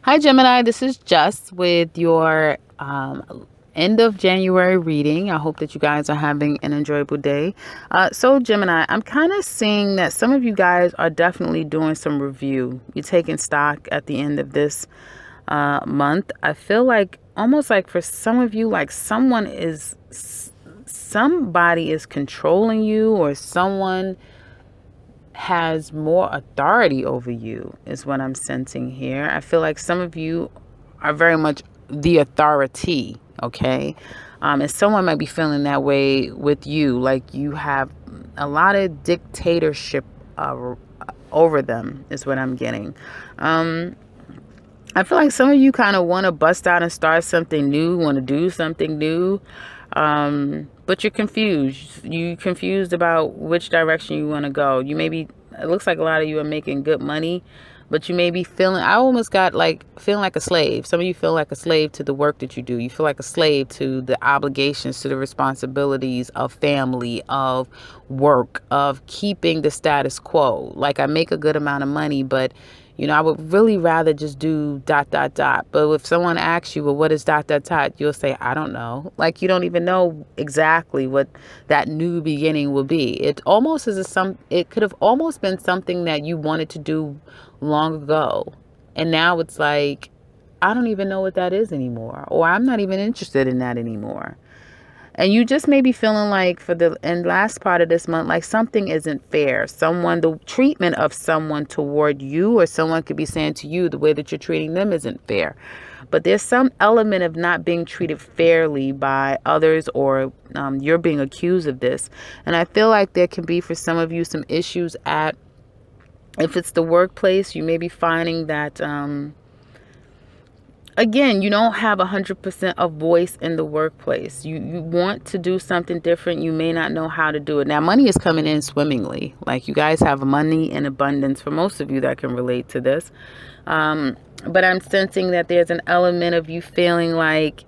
Hi, Gemini. This is Jess with your end of January reading. I hope that you guys are having an enjoyable day. So, Gemini, I'm kind of seeing that some of you guys are definitely doing some review. You're taking stock at the end of this month. I feel like almost like for some of you, like somebody is controlling you, or someone has more authority over you, is what I'm sensing here. I feel like some of you are very much the authority, okay? And someone might be feeling that way with you, like you have a lot of dictatorship over them, is what I'm getting. I feel like some of you kind of want to bust out and start something new, want to do something new. But you're confused. You're confused about which direction you want to go. It looks like a lot of you are making good money, but you may be feeling, I almost got like feeling like a slave. Some of you feel like a slave to the work that you do. You feel like a slave to the obligations, to the responsibilities of family, of work, of keeping the status quo. Like, I make a good amount of money, but I would really rather just do ... But if someone asks you, well, what is ... You'll say, I don't know. Like, you don't even know exactly what that new beginning will be. It could have almost been something that you wanted to do long ago. And now it's like, I don't even know what that is anymore. Or I'm not even interested in that anymore. And you just may be feeling like last part of this month, like something isn't fair. The treatment of someone toward you, or someone could be saying to you, the way that you're treating them isn't fair. But there's some element of not being treated fairly by others, or you're being accused of this. And I feel like there can be, for some of you, some issues if it's the workplace. You may be finding that, again, you don't have 100% of voice in the workplace. You want to do something different. You may not know how to do it. Now, money is coming in swimmingly. Like, you guys have money in abundance, for most of you that can relate to this. But I'm sensing that there's an element of you feeling like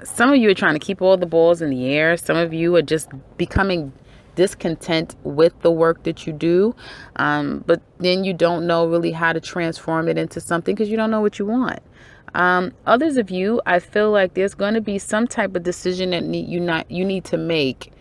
some of you are trying to keep all the balls in the air. Some of you are just becoming discontent with the work that you do. But then you don't know really how to transform it into something, because you don't know what you want. Others of you, I feel like there's going to be some type of decision that you need to make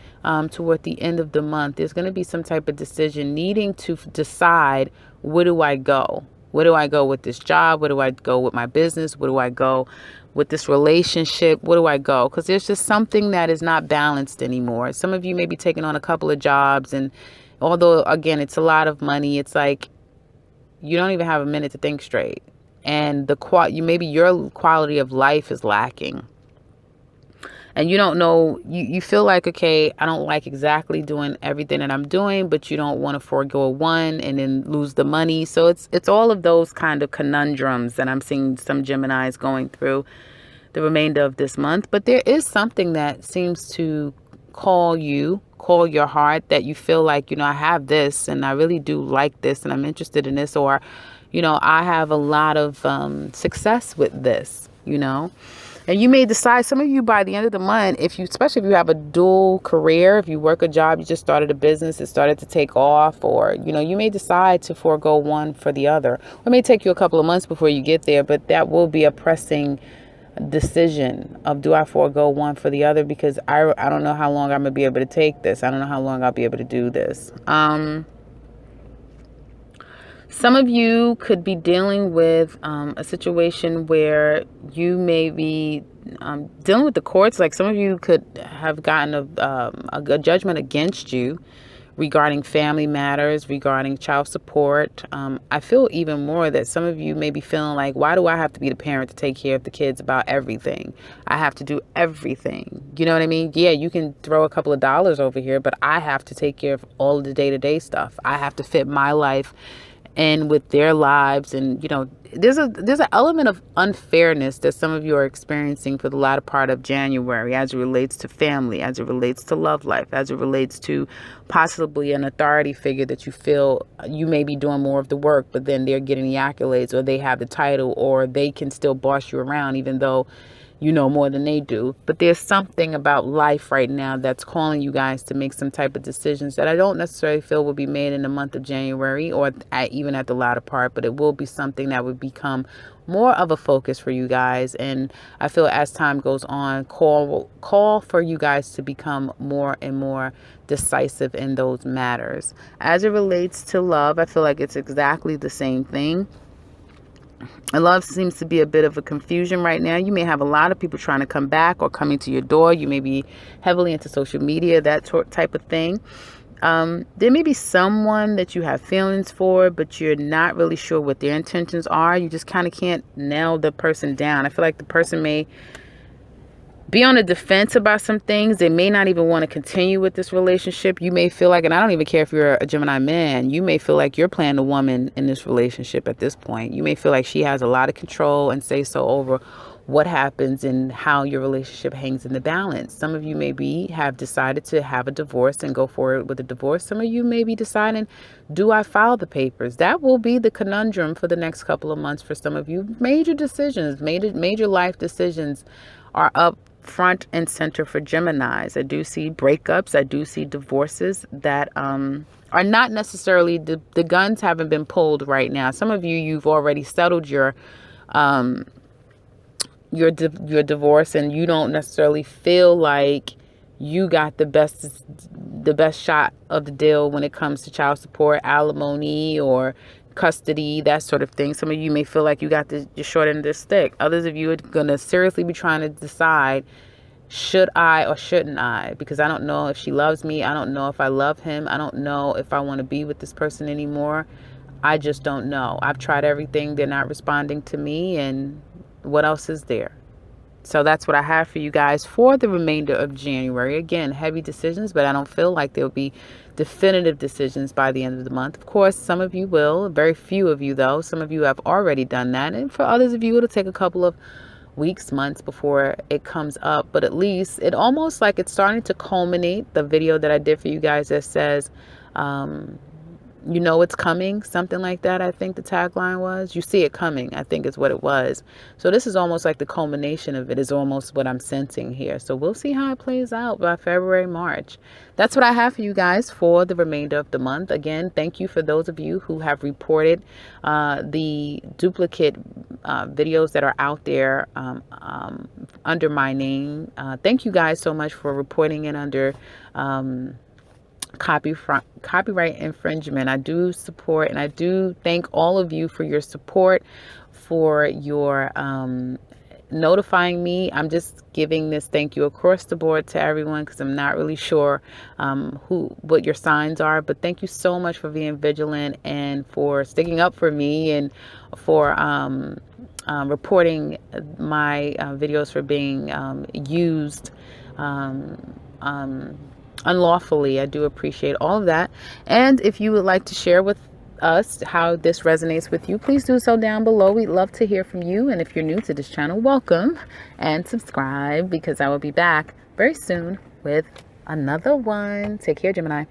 toward the end of the month. There's going to be some type of decision needing to decide, where do I go? Where do I go with this job? Where do I go with my business? Where do I go with this relationship? Where do I go? Because there's just something that is not balanced anymore. Some of you may be taking on a couple of jobs, and although, again, it's a lot of money, it's like you don't even have a minute to think straight. And maybe your quality of life is lacking. And you don't know, you feel like, okay, I don't like exactly doing everything that I'm doing, but you don't want to forego one and then lose the money. So it's all of those kind of conundrums that I'm seeing some Geminis going through the remainder of this month. But there is something that seems to call your heart, that you feel like, I have this and I really do like this and I'm interested in this, or, I have a lot of success with this, And you may decide, some of you, by the end of the month, especially if you have a dual career, if you work a job, you just started a business, it started to take off, or, you may decide to forego one for the other. It may take you a couple of months before you get there, but that will be a pressing decision of, do I forego one for the other? Because I don't know how long I'm going to be able to take this. I don't know how long I'll be able to do this. Some of you could be dealing with a situation where you may be dealing with the courts. Like, some of you could have gotten a judgment against you regarding family matters, regarding child support. I feel even more that some of you may be feeling like, why do I have to be the parent to take care of the kids about everything? I have to do everything. You know what I mean? Yeah, you can throw a couple of dollars over here, but I have to take care of all of the day-to-day stuff. I have to fit my life and with their lives. And there's an element of unfairness that some of you are experiencing for the latter part of January, as it relates to family, as it relates to love life, as it relates to possibly an authority figure that you feel you may be doing more of the work, but then they're getting the accolades, or they have the title, or they can still boss you around, even though you know more than they do. But there's something about life right now that's calling you guys to make some type of decisions that I don't necessarily feel will be made in the month of January or even at the latter part, but it will be something that would become more of a focus for you guys. And I feel as time goes on, call for you guys to become more and more decisive in those matters. As it relates to love, I feel like it's exactly the same thing. And love seems to be a bit of a confusion right now. You may have a lot of people trying to come back or coming to your door. You may be heavily into social media, that type of thing. There may be someone that you have feelings for, but you're not really sure what their intentions are. You just kind of can't nail the person down. I feel like the person may be on the defense about some things. They may not even want to continue with this relationship. You may feel like, and I don't even care if you're a Gemini man, you may feel like you're playing the woman in this relationship at this point. You may feel like she has a lot of control and say so over what happens and how your relationship hangs in the balance. Some of you maybe have decided to have a divorce and go forward with a divorce. Some of you may be deciding, do I file the papers? That will be the conundrum for the next couple of months for some of you. Major decisions, major life decisions are up front and center for Geminis. I do see breakups. I do see divorces that are not necessarily, the guns haven't been pulled right now. Some of you, you've already settled your divorce, and you don't necessarily feel like you got the best shot of the deal when it comes to child support, alimony, or custody, that sort of thing. Some of you may feel like you got the short end of the stick. Others of you are going to seriously be trying to decide, should I or shouldn't I? Because I don't know if she loves me. I don't know if I love him. I don't know if I want to be with this person anymore. I just don't know. I've tried everything. They're not responding to me. And what else is there? So that's what I have for you guys for the remainder of January. Again, heavy decisions, but I don't feel like there'll be definitive decisions by the end of the month. Of course, some of you will. Very few of you, though. Some of you have already done that. And for others of you, it'll take a couple of weeks, months before it comes up. But at least it almost like it's starting to culminate. The video that I did for you guys that says, you know it's coming, something like that. I think the tagline was, you see it coming, I think is what it was. So this is almost like the culmination of it, is almost what I'm sensing here. So we'll see how it plays out by February, March. That's what I have for you guys for the remainder of the month. Again, thank you for those of you who have reported the duplicate videos that are out there under my name. Thank you guys so much for reporting it under copyright infringement. I do support, and I do thank all of you for your support, for your notifying me. I'm just giving this thank you across the board to everyone, because I'm not really sure what your signs are. But thank you so much for being vigilant and for sticking up for me, and for reporting my videos for being used unlawfully. I do appreciate all of that. And if you would like to share with us how this resonates with you, please do so down below. We'd love to hear from you. And if you're new to this channel, welcome, and subscribe, because I will be back very soon with another one. Take care, Gemini.